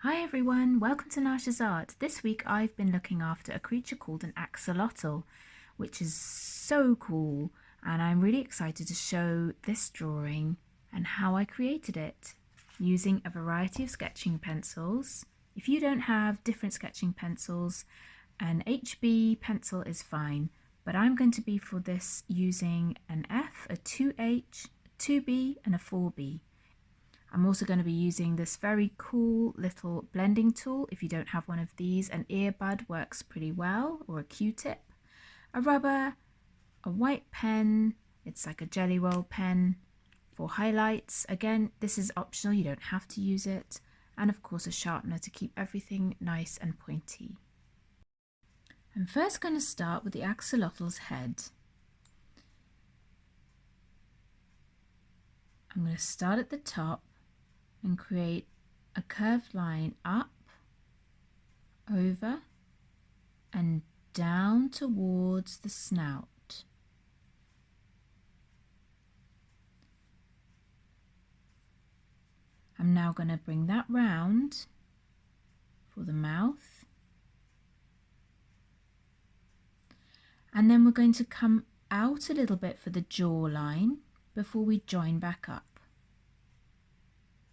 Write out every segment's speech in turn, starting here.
Hi everyone, welcome to Nasha's Art. This week I've been looking after a creature called an axolotl, which is so cool, and I'm really excited to show this drawing and how I created it using a variety of sketching pencils. If you don't have different sketching pencils, an HB pencil is fine, but I'm going to be for this using an F, a 2H, a 2B and a 4B. I'm also going to be using this very cool little blending tool. If you don't have one of these, an earbud works pretty well, or a Q-tip, a rubber, a white pen, it's like a jelly roll pen for highlights. Again, this is optional, you don't have to use it. And of course a sharpener to keep everything nice and pointy. I'm first going to start with the axolotl's head. I'm going to start at the top and create a curved line up, over and down towards the snout. I'm now going to bring that round for the mouth, and then we're going to come out a little bit for the jawline before we join back up.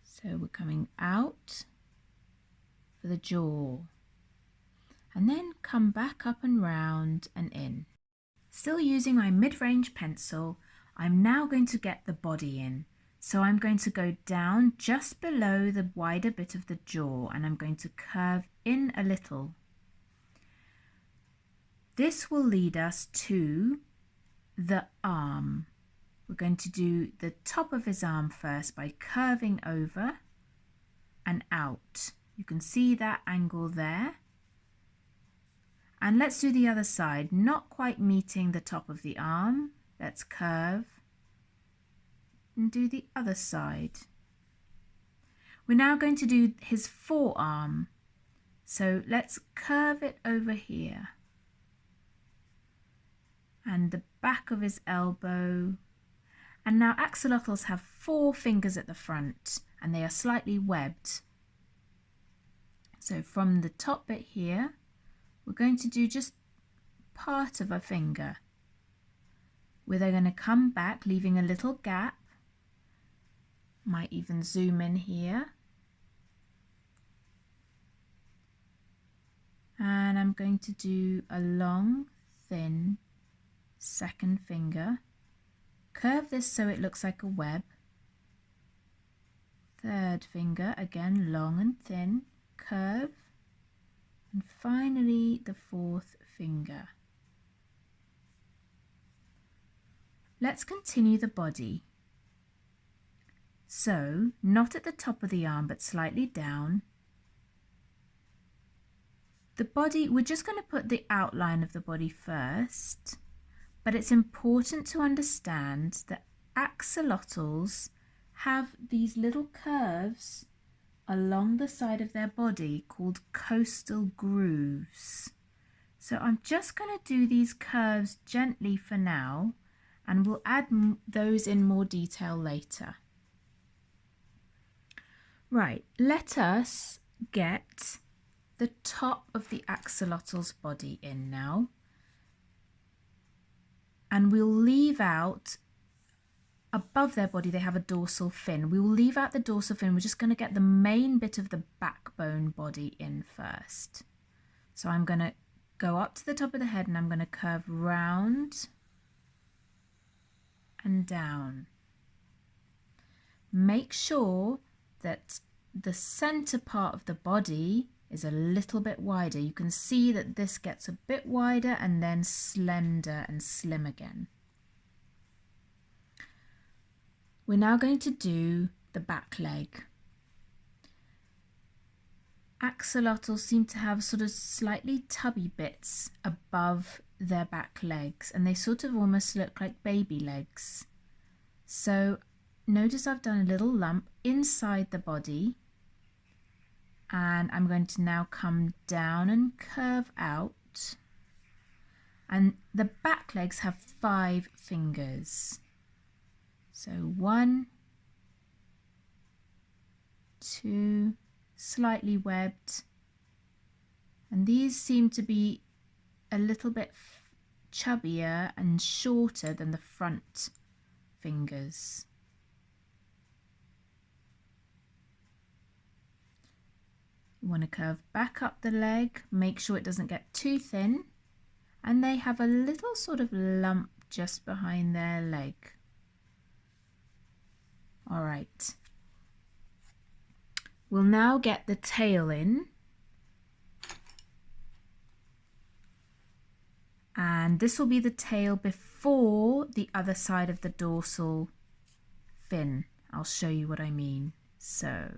So we're coming out for the jaw and then come back up and round and in. Still using my mid-range pencil, I'm now going to get the body in. So I'm going to go down just below the wider bit of the jaw and I'm going to curve in a little. This will lead us to the arm. We're going to do the top of his arm first by curving over and out. You can see that angle there. And let's do the other side, not quite meeting the top of the arm. Let's curve and do the other side. We're now going to do his forearm. So let's curve it over here. And the back of his elbow. And now axolotls have 4 fingers at the front and they are slightly webbed. So from the top bit here, we're going to do just part of a finger. We're then going to come back, leaving a little gap. Might even zoom in here. And I'm going to do a long, thin second finger. Curve this so it looks like a web. Third finger, again long and thin, curve. And finally the fourth finger. Let's continue the body. So, not at the top of the arm but slightly down. The body, we're just going to put the outline of the body first. But it's important to understand that axolotls have these little curves along the side of their body called costal grooves. So I'm just going to do these curves gently for now, and we'll add those in more detail later. Right, let us get the top of the axolotl's body in now. And we'll leave out, above their body they have a dorsal fin. We will leave out the dorsal fin. We're just going to get the main bit of the backbone body in first. So I'm going to go up to the top of the head and I'm going to curve round and down. Make sure that the center part of the body is a little bit wider. You can see that this gets a bit wider and then slender and slim again. We're now going to do the back leg. Axolotls seem to have sort of slightly tubby bits above their back legs and they sort of almost look like baby legs. So notice I've done a little lump inside the body. And I'm going to now come down and curve out. And the back legs have 5 fingers. So 1, 2, slightly webbed, and these seem to be a little bit chubbier and shorter than the front fingers. You want to curve back up the leg, make sure it doesn't get too thin, and they have a little sort of lump just behind their leg. All right. We'll now get the tail in. And this will be the tail before the other side of the dorsal fin. I'll show you what I mean. So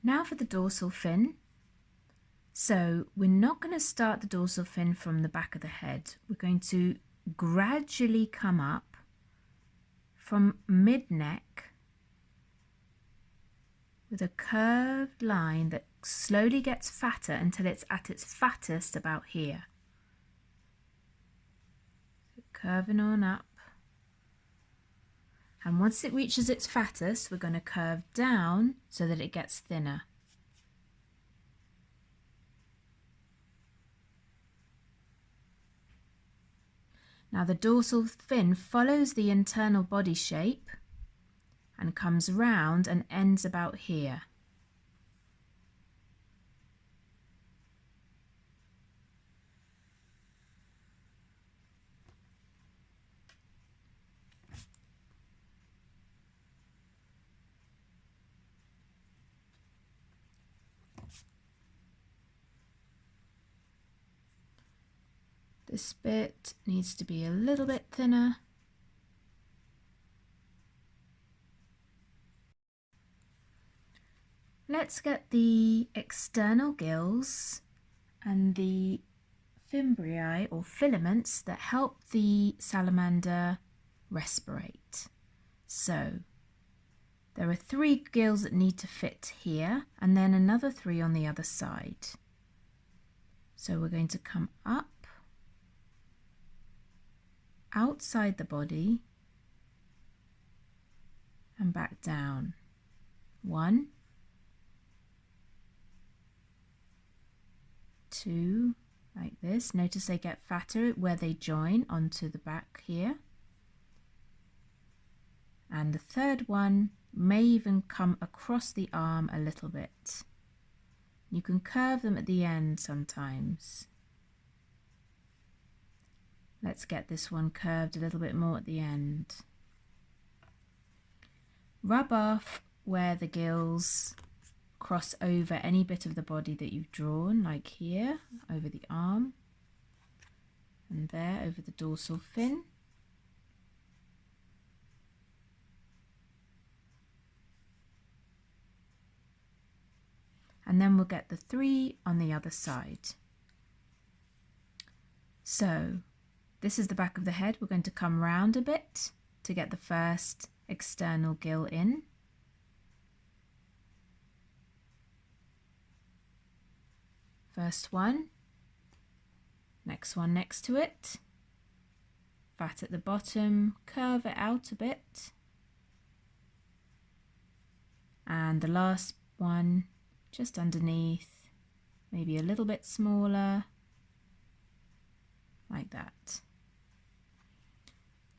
now for the dorsal fin. So we're not going to start the dorsal fin from the back of the head. We're going to gradually come up from mid-neck with a curved line that slowly gets fatter until it's at its fattest about here. So curving on up. And once it reaches its fattest, we're going to curve down so that it gets thinner. Now the dorsal fin follows the internal body shape and comes round and ends about here. This bit needs to be a little bit thinner. Let's get the external gills and the fimbriae or filaments that help the salamander respirate. So there are 3 gills that need to fit here and then another 3 on the other side. So we're going to come up outside the body and back down. 1, 2, like this. Notice they get fatter where they join onto the back here. And the third one may even come across the arm a little bit. You can curve them at the end sometimes. Let's get this one curved a little bit more at the end. Rub off where the gills cross over any bit of the body that you've drawn, like here, over the arm, and there, over the dorsal fin. And then we'll get the 3 on the other side. So this is the back of the head. We're going to come round a bit to get the first external gill in. First one, next one next to it, fat at the bottom, curve it out a bit, and the last one just underneath, maybe a little bit smaller, like that.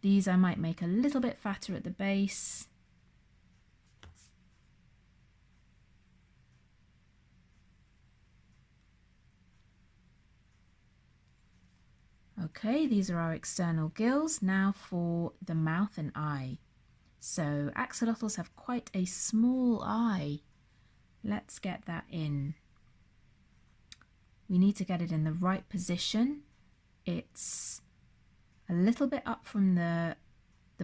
These I might make a little bit fatter at the base. Okay, these are our external gills. Now for the mouth and eye. So axolotls have quite a small eye. Let's get that in. We need to get it in the right position. It's a little bit up from the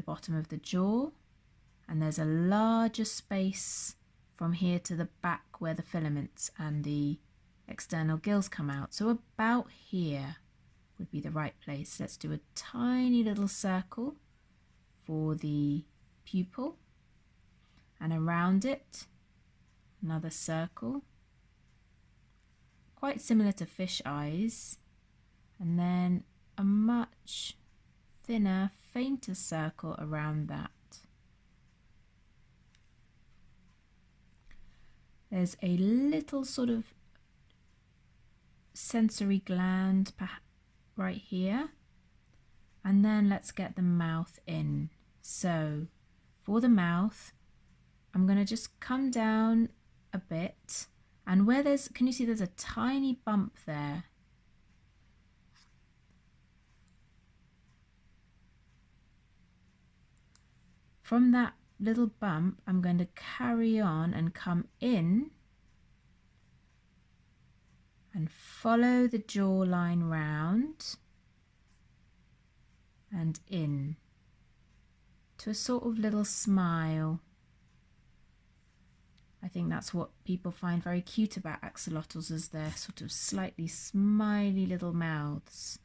bottom of the jaw, and there's a larger space from here to the back where the filaments and the external gills come out. So about here would be the right place. Let's do a tiny little circle for the pupil, and around it another circle, quite similar to fish eyes, and then a much thinner fainter circle around that. There's a little sort of sensory gland right here. And then let's get the mouth in. So for the mouth, I'm going to just come down a bit. And where can you see there's a tiny bump there? From that little bump, I'm going to carry on and come in and follow the jawline round and in to a sort of little smile. I think that's what people find very cute about axolotls, is their sort of slightly smiley little mouths.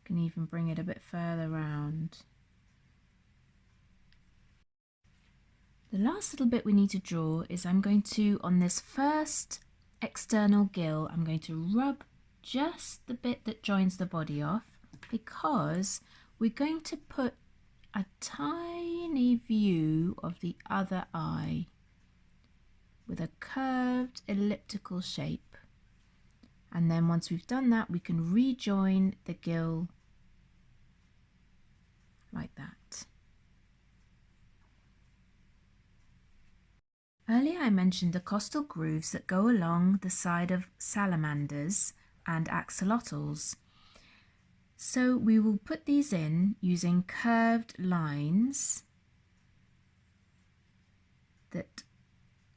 Can even bring it a bit further round. The last little bit we need to draw is I'm going to, on this first external gill, I'm going to rub just the bit that joins the body off, because we're going to put a tiny view of the other eye with a curved elliptical shape. And then once we've done that, we can rejoin the gill like that. Earlier I mentioned the costal grooves that go along the side of salamanders and axolotls. So we will put these in using curved lines that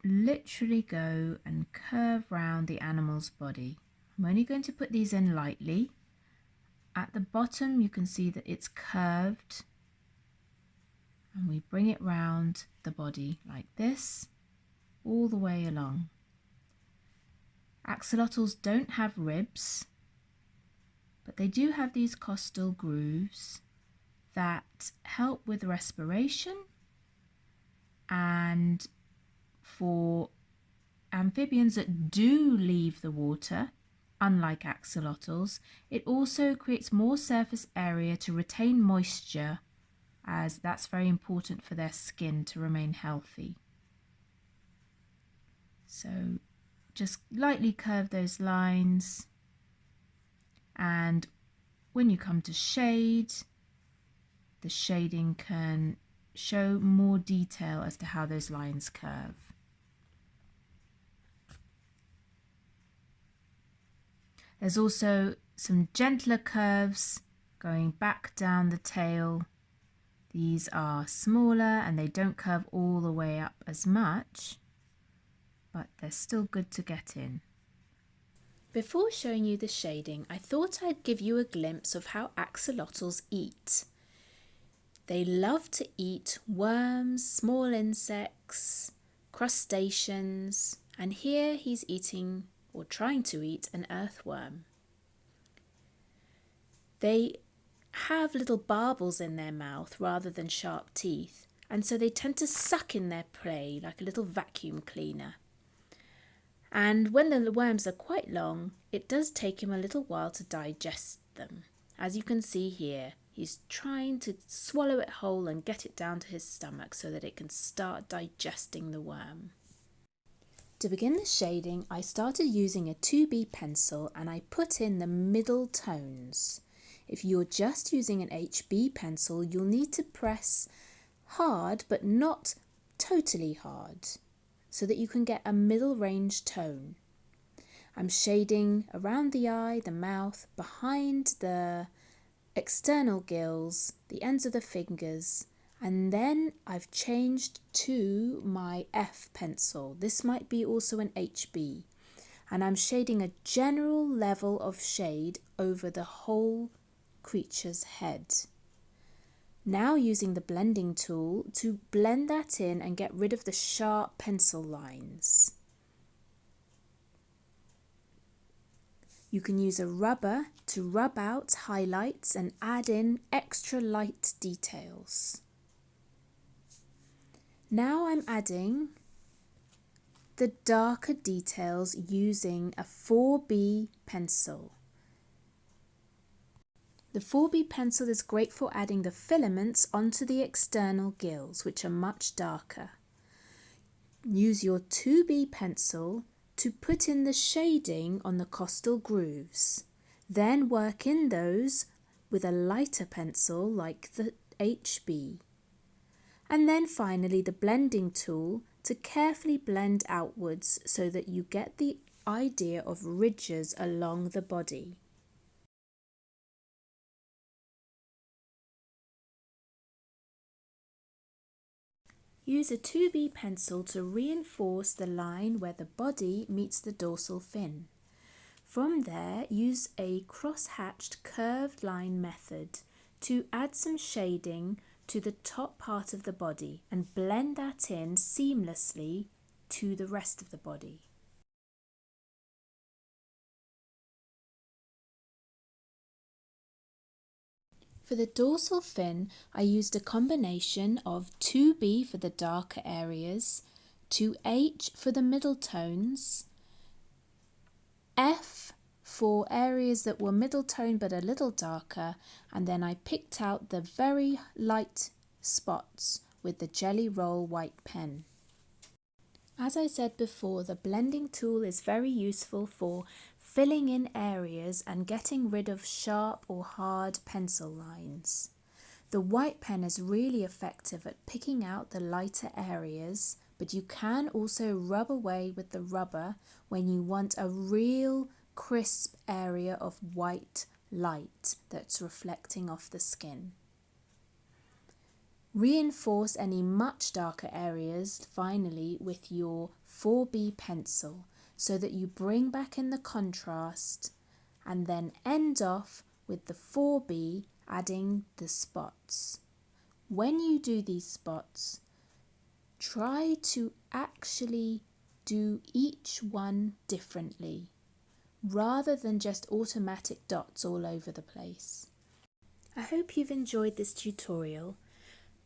literally go and curve round the animal's body. I'm only going to put these in lightly. At the bottom you can see that it's curved, and we bring it round the body like this, all the way along. Axolotls don't have ribs, but they do have these costal grooves that help with respiration, and for amphibians that do leave the water, unlike axolotls, it also creates more surface area to retain moisture, as that's very important for their skin to remain healthy. So just lightly curve those lines, and when you come to shade, the shading can show more detail as to how those lines curve. There's also some gentler curves going back down the tail. These are smaller and they don't curve all the way up as much, but they're still good to get in. Before showing you the shading, I thought I'd give you a glimpse of how axolotls eat. They love to eat worms, small insects, crustaceans, and here he's eating or trying to eat an earthworm. They have little barbels in their mouth rather than sharp teeth, and so they tend to suck in their prey like a little vacuum cleaner. And when the worms are quite long, it does take him a little while to digest them. As you can see here, he's trying to swallow it whole and get it down to his stomach so that it can start digesting the worm. To begin the shading, I started using a 2B pencil and I put in the middle tones. If you're just using an HB pencil, you'll need to press hard but not totally hard, so that you can get a middle range tone. I'm shading around the eye, the mouth, behind the external gills, the ends of the fingers, and then I've changed to my F pencil. This might be also an HB, and I'm shading a general level of shade over the whole creature's head. Now using the blending tool to blend that in and get rid of the sharp pencil lines. You can use a rubber to rub out highlights and add in extra light details. Now I'm adding the darker details using a 4B pencil. The 4B pencil is great for adding the filaments onto the external gills, which are much darker. Use your 2B pencil to put in the shading on the costal grooves. Then work in those with a lighter pencil like the HB. And then finally the blending tool to carefully blend outwards so that you get the idea of ridges along the body. Use a 2B pencil to reinforce the line where the body meets the dorsal fin. From there, use a cross-hatched curved line method to add some shading to the top part of the body and blend that in seamlessly to the rest of the body. For the dorsal fin, I used a combination of 2B for the darker areas, 2H for the middle tones, F for areas that were middle tone but a little darker, and then I picked out the very light spots with the Jelly Roll white pen. As I said before, the blending tool is very useful for filling in areas and getting rid of sharp or hard pencil lines. The white pen is really effective at picking out the lighter areas, but you can also rub away with the rubber when you want a real crisp area of white light that's reflecting off the skin. Reinforce any much darker areas finally with your 4B pencil so that you bring back in the contrast, and then end off with the 4B adding the spots. When you do these spots, try to actually do each one differently rather than just automatic dots all over the place. I hope you've enjoyed this tutorial.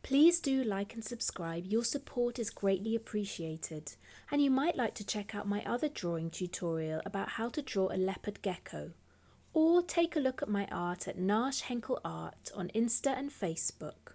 Please do like and subscribe, your support is greatly appreciated, and you might like to check out my other drawing tutorial about how to draw a leopard gecko, or take a look at my art at Nash Henkel Art on Insta and Facebook.